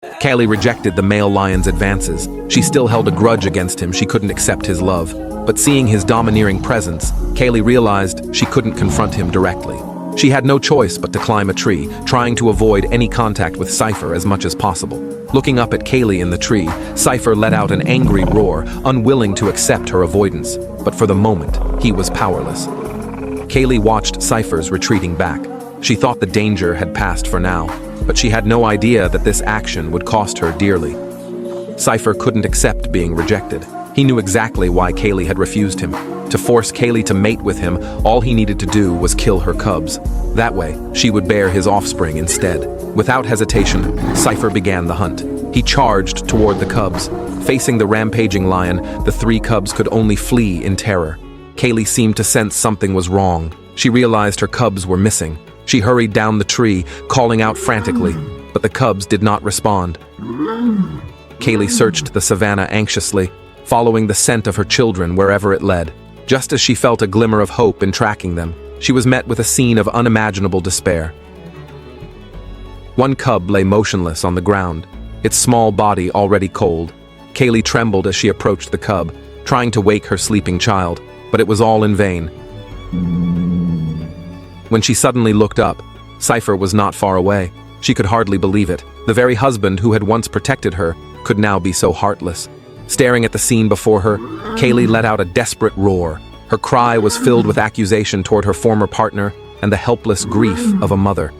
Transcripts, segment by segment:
Kaylee rejected the male lion's advances. She still held a grudge against him. She couldn't accept his love. But seeing his domineering presence, Kaylee realized she couldn't confront him directly. She had no choice but to climb a tree, trying to avoid any contact with Cypher as much as possible. Looking up at Kaylee in the tree, Cypher let out an angry roar, unwilling to accept her avoidance. But for the moment, he was powerless. Kaylee watched Cypher's retreating back. She thought the danger had passed for now, but she had no idea that this action would cost her dearly. Cypher couldn't accept being rejected. He knew exactly why Kaylee had refused him. To force Kaylee to mate with him, all he needed to do was kill her cubs. That way, she would bear his offspring instead. Without hesitation, Cypher began the hunt. He charged toward the cubs. Facing the rampaging lion, the three cubs could only flee in terror. Kaylee seemed to sense something was wrong. She realized her cubs were missing. She hurried down the tree, calling out frantically, but the cubs did not respond. Kaylee searched the savannah anxiously, following the scent of her children wherever it led. Just as she felt a glimmer of hope in tracking them, she was met with a scene of unimaginable despair. One cub lay motionless on the ground, its small body already cold. Kaylee trembled as she approached the cub, trying to wake her sleeping child, but it was all in vain. When she suddenly looked up, Cypher was not far away. She could hardly believe it. The very husband who had once protected her could now be so heartless. Staring at the scene before her, Kaylee let out a desperate roar. Her cry was filled with accusation toward her former partner and the helpless grief of a mother.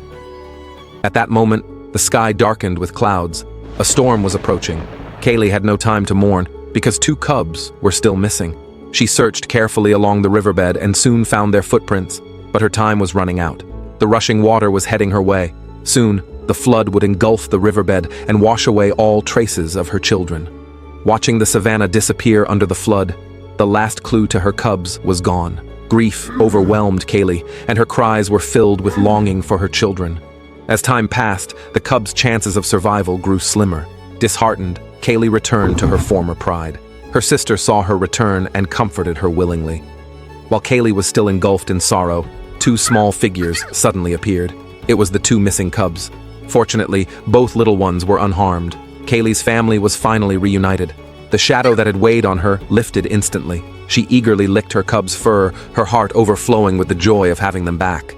At that moment, the sky darkened with clouds. A storm was approaching. Kaylee had no time to mourn because two cubs were still missing. She searched carefully along the riverbed and soon found their footprints, but her time was running out. The rushing water was heading her way. Soon, the flood would engulf the riverbed and wash away all traces of her children. Watching the savannah disappear under the flood, the last clue to her cubs was gone. Grief overwhelmed Kaylee, and her cries were filled with longing for her children. As time passed, the cubs' chances of survival grew slimmer. Disheartened, Kaylee returned to her former pride. Her sister saw her return and comforted her willingly. While Kaylee was still engulfed in sorrow, two small figures suddenly appeared. It was the two missing cubs. Fortunately, both little ones were unharmed. Kaylee's family was finally reunited. The shadow that had weighed on her lifted instantly. She eagerly licked her cub's fur, her heart overflowing with the joy of having them back.